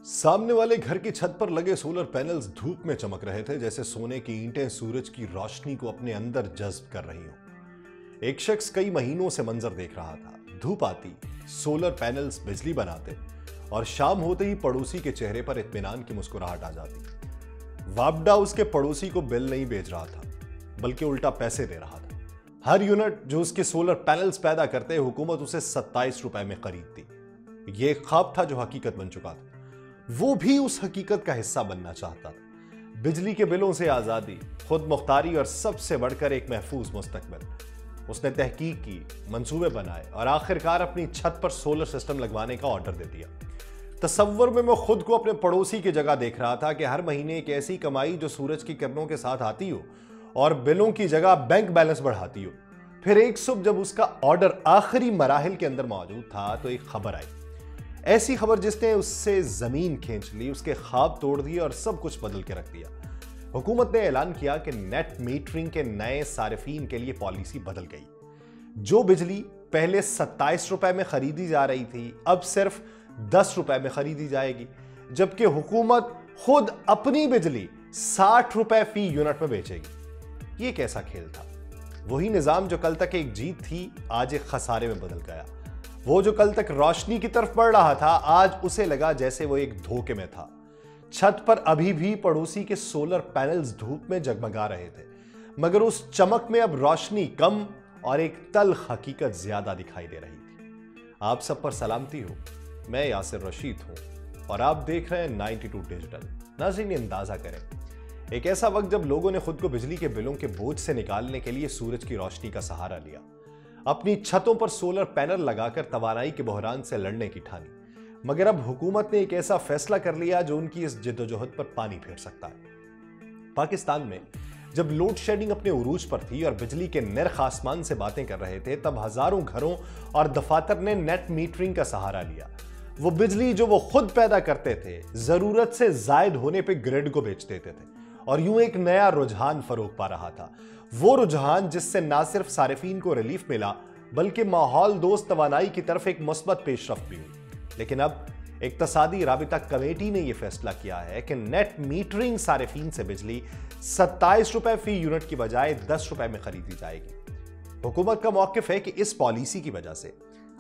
सामने वाले घर की छत पर लगे सोलर पैनल्स धूप में चमक रहे थे, जैसे सोने की ईंटें सूरज की रोशनी को अपने अंदर जज्ब कर रही हों। एक शख्स कई महीनों से मंजर देख रहा था। धूप आती, सोलर पैनल्स बिजली बनाते और शाम होते ही पड़ोसी के चेहरे पर इत्मीनान की मुस्कुराहट आ जाती। वापडा उसके पड़ोसी को बिल नहीं भेज रहा था, बल्कि उल्टा पैसे दे रहा था। हर यूनिट जो उसके सोलर पैनल्स पैदा करते, हुकूमत उसे 27 रुपए में खरीदती। यह एक ख्वाब था जो हकीकत बन चुका था। वो भी उस हकीकत का हिस्सा बनना चाहता था। बिजली के बिलों से आजादी, खुद मुख्तारी और सबसे बढ़कर एक महफूज मुस्तकबिल। उसने तहकीक की, मंसूबे बनाए और आखिरकार अपनी छत पर सोलर सिस्टम लगवाने का ऑर्डर दे दिया। तसव्वुर में मैं खुद को अपने पड़ोसी की जगह देख रहा था कि हर महीने एक ऐसी कमाई जो सूरज की किरणों के साथ आती हो और बिलों की जगह बैंक बैलेंस बढ़ाती हो। फिर एक सुबह जब उसका ऑर्डर आखिरी मराहिल के अंदर मौजूद था तो एक खबर आई, ऐसी खबर जिसने उससे जमीन खींच ली, उसके ख्वाब तोड़ दिए और सब कुछ बदल के रख दिया। हुकूमत ने ऐलान किया कि नेट मीटरिंग के नए सारिफीन के लिए पॉलिसी बदल गई। जो बिजली पहले 27 रुपए में खरीदी जा रही थी, अब सिर्फ 10 रुपए में खरीदी जाएगी, जबकि हुकूमत खुद अपनी बिजली 60 रुपए फी यूनिट में बेचेगी। ये कैसा खेल था? वही निजाम जो कल तक एक जीत थी, आज एक खसारे में बदल गया। वो जो कल तक रोशनी की तरफ बढ़ रहा था, आज उसे लगा जैसे वो एक धोखे में था। छत पर अभी भी पड़ोसी के सोलर पैनल्स धूप में जगमगा रहे थे, मगर उस चमक में अब रोशनी कम और एक तल्ख हकीकत ज्यादा दिखाई दे रही थी। आप सब पर सलामती हो, मैं यासिर रशीद हूं और आप देख रहे हैं 92 डिजिटल। नाज़रीन, अंदाजा करें, एक ऐसा वक्त जब लोगों ने खुद को बिजली के बिलों के बोझ से निकालने के लिए सूरज की रोशनी का सहारा लिया, अपनी छतों पर सोलर पैनल लगाकर तवानाई के बहरान से लड़ने की ठानी, मगर अब हुकूमत ने एक ऐसा फैसला कर लिया जो उनकी इस जिद्दोजहद पर पानी फेर सकता है। पाकिस्तान में जब लोड शेडिंग अपने उरूज पर थी और बिजली के निर्ख आसमान से बातें कर रहे थे, तब हजारों घरों और दफातर ने नेट मीटरिंग का सहारा लिया। वो बिजली जो वो खुद पैदा करते थे, जरूरत से जायद होने पर ग्रिड को बेच देते थे और यूं एक नया रुझान फरोग पा रहा था। वो रुझान जिससे ना सिर्फ सारिफीन को रिलीफ मिला, बल्कि माहौल दोस्त तवानाई की तरफ एक मुस्बत पेशरफ्त भी हुई। लेकिन अब इक्तसादी राबिता कमेटी ने यह फैसला किया है कि नेट मीटरिंग सारिफीन से बिजली 27 रुपए फी यूनिट की बजाय 10 रुपए में खरीदी जाएगी। हुकूमत का मौकिफ है कि इस पॉलिसी की वजह से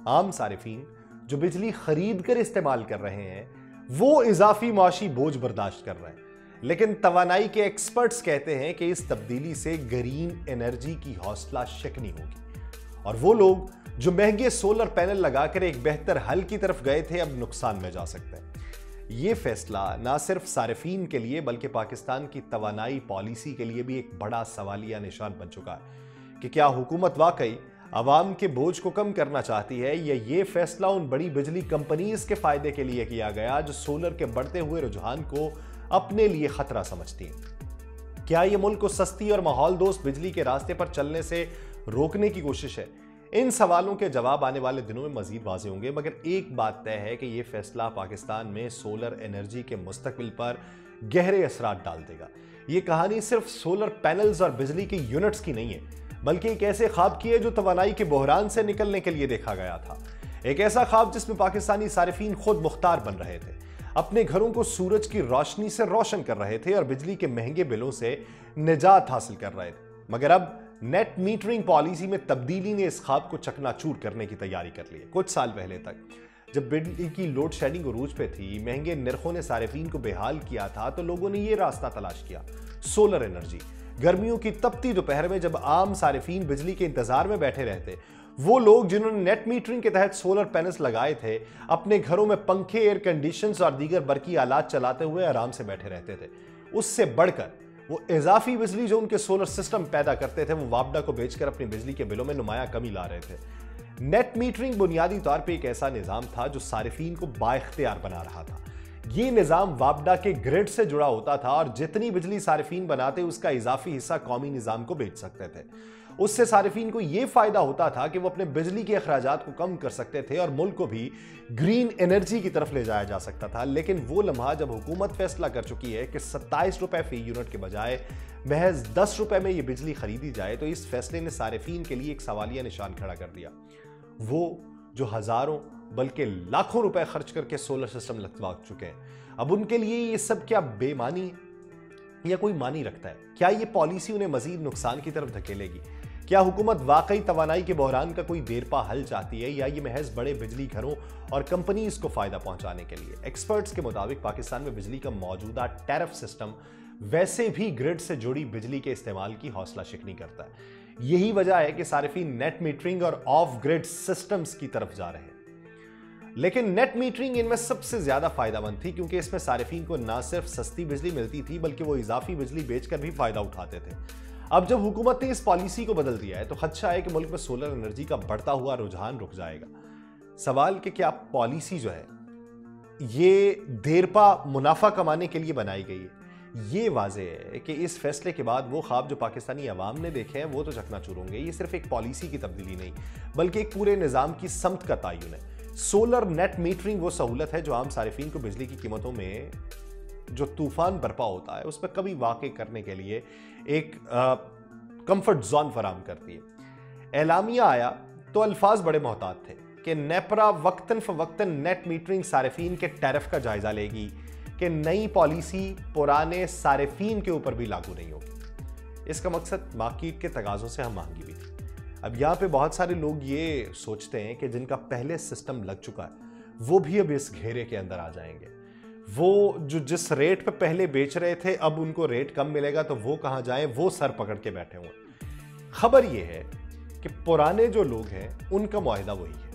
आम सारिफीन जो बिजली खरीद कर इस्तेमाल कर रहे हैं, वो इजाफी माशी बोझ बर्दाश्त कर रहे हैं। लेकिन तवानाई के एक्सपर्ट्स कहते हैं कि इस तब्दीली से ग्रीन एनर्जी की हौसला शिकनी होगी और वो लोग जो महंगे सोलर पैनल लगाकर एक बेहतर हल की तरफ गए थे, अब नुकसान में जा सकते हैं। यह फैसला ना सिर्फ सारिफीन के लिए बल्कि पाकिस्तान की तवानाई पॉलिसी के लिए भी एक बड़ा सवालिया निशान बन चुका है कि क्या हुकूमत वाकई आवाम के बोझ को कम करना चाहती है, या ये फैसला उन बड़ी बिजली कंपनीज के फायदे के लिए किया गया जो सोलर के बढ़ते हुए रुझान को अपने लिए खतरा समझती है। क्या यह मुल्क को सस्ती और माहौल दोस्त बिजली के रास्ते पर चलने से रोकने की कोशिश है? इन सवालों के जवाब आने वाले दिनों में मजीद वाज़ेह होंगे, मगर एक बात तय है कि यह फैसला पाकिस्तान में सोलर एनर्जी के मुस्तकबिल पर गहरे असरात डाल देगा। यह कहानी सिर्फ सोलर पैनल्स और बिजली के यूनिट्स की नहीं है, बल्कि एक ऐसे ख्वाब की है जो तवानाई के बहरान से निकलने के लिए देखा गया था। एक ऐसा ख्वाब जिसमें पाकिस्तानी सारिफीन खुद मुख्तार बन रहे थे, अपने घरों को सूरज की रोशनी से रोशन कर रहे थे और बिजली के महंगे बिलों से निजात हासिल कर रहे थे। मगर अब नेट मीटरिंग पॉलिसी में तब्दीली ने इस ख्वाब को चकनाचूर करने की तैयारी कर ली है। कुछ साल पहले तक जब बिजली की लोड शेडिंग उरूज पे थी, महंगे निर्खों ने सारिफीन को बेहाल किया था, तो लोगों ने यह रास्ता तलाश किया, सोलर एनर्जी। गर्मियों की तपती दोपहर में जब आम सारिफीन बिजली के इंतजार में बैठे रहते, वो लोग जिन्होंने नेट मीटरिंग के तहत सोलर पैनल्स लगाए थे, अपने घरों में पंखे, एयर कंडीशनर्स और दीगर बरकी आलात चलाते हुए आराम से बैठे रहते थे। उससे बढ़कर वो इजाफी बिजली जो उनके सोलर सिस्टम पैदा करते थे, वो वापडा को बेचकर अपनी बिजली के बिलों में नुमाया कमी ला रहे थे। नेट मीटरिंग बुनियादी तौर पर एक ऐसा निजाम था जो सारिफीन को बाइख्तियार बना रहा था। ये निजाम वापडा के ग्रिड से जुड़ा होता था और जितनी बिजली सारिफीन बनाते, उसका इजाफी हिस्सा कौमी निजाम को बेच सकते थे। उससे सारिफीन को यह फायदा होता था कि वो अपने बिजली के अखराजात को कम कर सकते थे और मुल्क को भी ग्रीन एनर्जी की तरफ ले जाया जा सकता था। लेकिन वो लम्हा जब हुकूमत फैसला कर चुकी है कि 27 रुपए फी यूनिट के बजाय महज 10 रुपए में ये बिजली खरीदी जाए, तो इस फैसले ने सारिफीन के लिए एक सवालिया निशान खड़ा कर दिया। वो जो हजारों बल्कि लाखों रुपए खर्च करके सोलर सिस्टम लगवा चुके हैं। अब उनके लिए ये सब क्या बेमानी या कोई मानी रखता है? क्या ये पॉलिसी उन्हें मजीद नुकसान की तरफ धकेलेगी? क्या हुकूमत वाकई तवानाई के बहरान का कोई देरपा हल चाहती है, या ये महज बड़े बिजली घरों और कंपनीज को फायदा पहुंचाने के लिए? एक्सपर्ट्स के मुताबिक पाकिस्तान में बिजली का मौजूदा टैरिफ सिस्टम वैसे भी ग्रिड से जुड़ी बिजली के इस्तेमाल की हौसला शिकनी करता है। यही वजह है कि सारिफीन नेट मीटरिंग और ऑफ ग्रिड सिस्टम्स की तरफ जा रहे हैं। लेकिन नेट मीटरिंग इनमें सबसे ज्यादा फायदेमंद थी, क्योंकि इसमें सारिफीन को ना सिर्फ सस्ती बिजली मिलती थी बल्कि वो इजाफी बिजली बेचकर भी फायदा उठाते थे। अब जब हुकूमत ने इस पॉलिसी को बदल दिया है तो खदशा है कि मुल्क में सोलर एनर्जी का बढ़ता हुआ रुझान रुक जाएगा। सवाल कि क्या पॉलिसी जो है ये देरपा मुनाफा कमाने के लिए बनाई गई है? ये वाज़ेह है कि इस फैसले के बाद वो ख्वाब जो पाकिस्तानी अवाम ने देखे हैं वो तो चकनाचूर होंगे। ये सिर्फ एक पॉलिसी की तब्दीली नहीं बल्कि एक पूरे निज़ाम की समत का तयन है। सोलर नेट मीटरिंग वो सहूलत है जो आम सारिफीन को बिजली की कीमतों में जो तूफान बर्पा होता है उस पर कभी वाक़ई करने के लिए एक कंफर्ट जोन फराम करती है। एलामिया आया तो अल्फाज बड़े मोहतात थे कि नेपरा वक्तन फवक्तन नेट मीटरिंग सारिफीन के टैरिफ का जायजा लेगी कि नई पॉलिसी पुराने सारिफीन के ऊपर भी लागू नहीं होगी। इसका मकसद मार्केट के तकाज़ों से हम महंगी भी थी। अब यहाँ पे बहुत सारे लोग ये सोचते हैं कि जिनका पहले सिस्टम लग चुका है वो भी अब इस घेरे के अंदर आ जाएंगे। वो जो जिस रेट पे पहले बेच रहे थे अब उनको रेट कम मिलेगा तो वो कहाँ जाएं, वो सर पकड़ के बैठे हुए। खबर ये है कि पुराने जो लोग हैं उनका मुआहिदा वही है,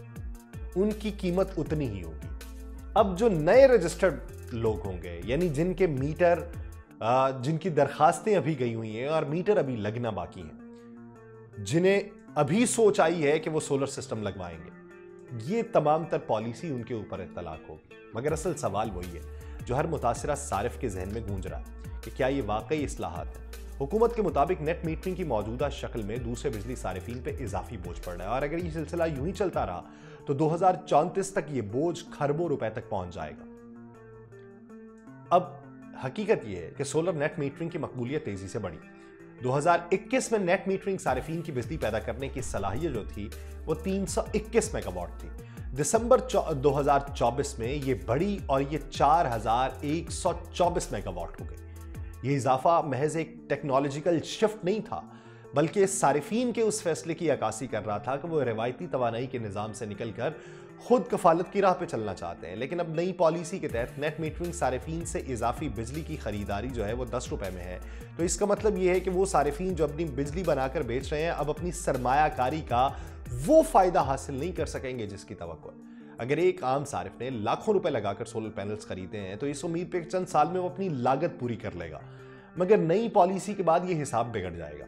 उनकी कीमत उतनी ही होगी। अब जो नए रजिस्टर्ड लोग होंगे यानी जिनके मीटर जिनकी दरखास्तें अभी गई हुई हैं और मीटर अभी लगना बाकी हैं, जिन्हें अभी सोच आई है कि वो सोलर सिस्टम लगवाएंगे, ये तमाम तर पॉलिसी उनके ऊपर इत्तलाक होगी। मगर असल सवाल वही है जो हर मुतासिरा सारिफ के जहन में गूंज रहा है कि क्या ये वाकई इस्लाहात है? हुकूमत के मुताबिक नेट मीटरिंग की मौजूदा शक्ल में दूसरे बिजली सारिफीन पे इजाफी बोझ पड़ रहा है और अगर ये सिलसिला यूं ही चलता रहा तो 2034 तक ये बोझ खरबों रुपए तक पहुंच जाएगा। अब हकीकत यह है कि सोलर नेट मीटरिंग की मकबूलियत तेजी से बढ़ी। 2021 में नेट मीटरिंग सारिफीन की बिजली पैदा करने की सलाहियत जो थी वो 321 मेगावाट थी। दिसंबर 2024 में ये बढ़ी और ये 4124 मेगावाट हो गई। ये इजाफा महज एक टेक्नोलॉजिकल शिफ्ट नहीं था बल्कि सारिफीन के उस फैसले की अक्कासी कर रहा था कि वो रिवायती तवानाई के निज़ाम से निकलकर खुद कफालत की राह पे चलना चाहते हैं। लेकिन अब नई पॉलिसी के तहत नेट मीटरिंग सारिफीन से इजाफी बिजली की खरीदारी जो है वो 10 रुपए में है। तो इसका मतलब ये है कि वो सारिफीन जो अपनी बिजली बनाकर बेच रहे हैं अब अपनी सरमायाकारी का वो फायदा हासिल नहीं कर सकेंगे जिसकी तवक्को है। अगर एक आम सारिफ ने लाखों रुपए लगाकर सोलर पैनल्स खरीदे हैं तो इस उम्मीद पे चंद साल में वो अपनी लागत पूरी कर लेगा, मगर नई पॉलिसी के बाद ये हिसाब बिगड़ जाएगा।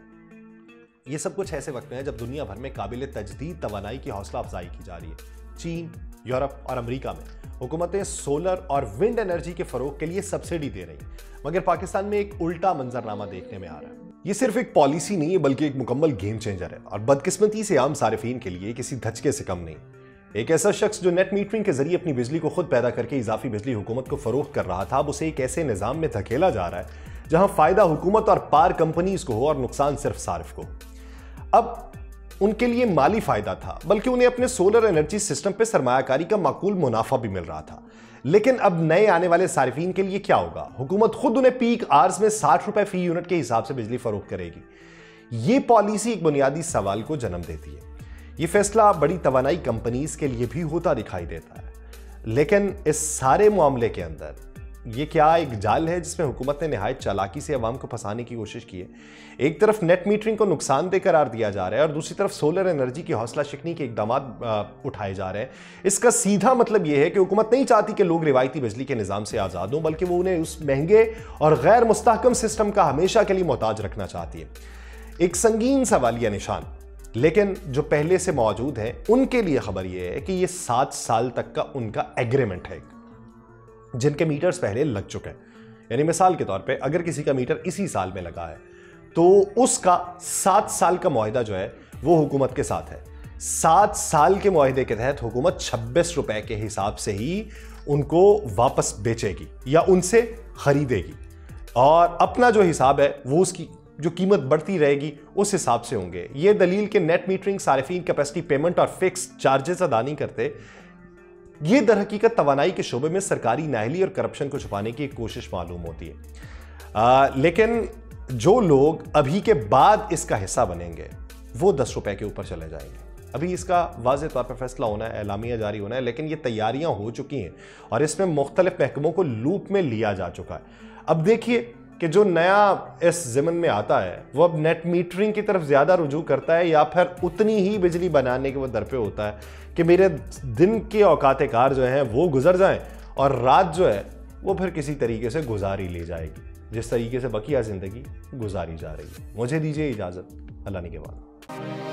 ये सब कुछ ऐसे वक्त में है जब दुनिया भर में काबिल तजदीद तवानाई की हौसला अफजाई की जा रही है। चीन, यूरोप और अमेरिका में हुकूमतें सोलर और विंड एनर्जी के फरोग के लिए सब्सिडी दे रही, मगर पाकिस्तान में एक उल्टा मंजरनामा देखने में आ रहा है। ये सिर्फ एक पॉलिसी नहीं है बल्कि एक मुकम्मल गेम चेंजर है और बदकिस्मती से आम सारिफीन के लिए किसी धचके से कम नहीं। एक ऐसा शख्स जो नेट मीटरिंग के जरिए अपनी बिजली को खुद पैदा करके इजाफी बिजली हुकूमत को फरोख्त कर रहा था, अब उसे एक ऐसे निजाम में धकेला जा रहा है जहां फायदा हुकूमत और पार कंपनीज को हो और नुकसान सिर्फ सारिफ को। अब उनके लिए माली फायदा था बल्कि उन्हें अपने सोलर एनर्जी सिस्टम पे सरमायाकारी का माकूल मुनाफा भी मिल रहा था। लेकिन अब नए आने वाले सारिफीन के लिए क्या होगा? हुकूमत खुद उन्हें पीक आवर्स में 60 रुपए फी यूनिट के हिसाब से बिजली फरोख्त करेगी। यह पॉलिसी एक बुनियादी सवाल को जन्म देती है। यह फैसला बड़ी तवानाई कंपनीज के लिए भी होता दिखाई देता है, लेकिन इस सारे मामले के अंदर ये क्या एक जाल है जिसमें हुकूमत ने निहायत चालाकी से अवाम को फंसाने की कोशिश की है? एक तरफ नेट मीटरिंग को नुकसानदेह करार दिया जा रहा है और दूसरी तरफ सोलर एनर्जी की हौसला शिकनी के इकदाम उठाए जा रहे हैं। इसका सीधा मतलब यह है कि हुकूमत नहीं चाहती कि लोग रिवायती बिजली के निज़ाम से आज़ाद हों, बल्कि वो उन्हें उस महंगे और गैर मुस्तहकम सिस्टम का हमेशा के लिए मोहताज रखना चाहती है। एक संगीन सवालिया निशान, लेकिन जो पहले से मौजूद है उनके लिए खबर यह है कि यह 7 साल तक का उनका एग्रीमेंट है जिनके मीटर्स पहले लग चुके हैं। यानी मिसाल के तौर पे अगर किसी का मीटर इसी साल में लगा है तो उसका 7 साल का मुआहिदा जो है वो हुकूमत के साथ है। 7 साल के मुआहिदे के तहत हुकूमत 26 रुपए के हिसाब से ही उनको वापस बेचेगी या उनसे खरीदेगी और अपना जो हिसाब है वो उसकी जो कीमत बढ़ती रहेगी उस हिसाब से होंगे। ये दलील के नेट मीटरिंग सारिफीन कैपेसिटी पेमेंट और फिक्स चार्जेस अदा नहीं करते, ये दर हकीकत तवानाई के शोबे में सरकारी नाहली और करप्शन को छुपाने की एक कोशिश मालूम होती है। लेकिन जो लोग अभी के बाद इसका हिस्सा बनेंगे वो 10 रुपए के ऊपर चले जाएंगे। अभी इसका वाज़ेह तौर पर फैसला होना है, एलामिया जारी होना है, लेकिन ये तैयारियां हो चुकी हैं और इसमें मुख्तलिफ महकमों को लूप में लिया जा चुका है। अब देखिए कि जो नया इस ज़िमन में आता है वो अब नेट मीटरिंग की तरफ ज़्यादा रुजू करता है या फिर उतनी ही बिजली बनाने के वो दर पे होता है कि मेरे दिन के औकात कार जो हैं वो गुजर जाएं और रात जो है वो फिर किसी तरीके से गुजारी ली जाएगी, जिस तरीके से बकिया ज़िंदगी गुजारी जा रही है। मुझे दीजिए इजाज़त, अल्लाह ने के बाद।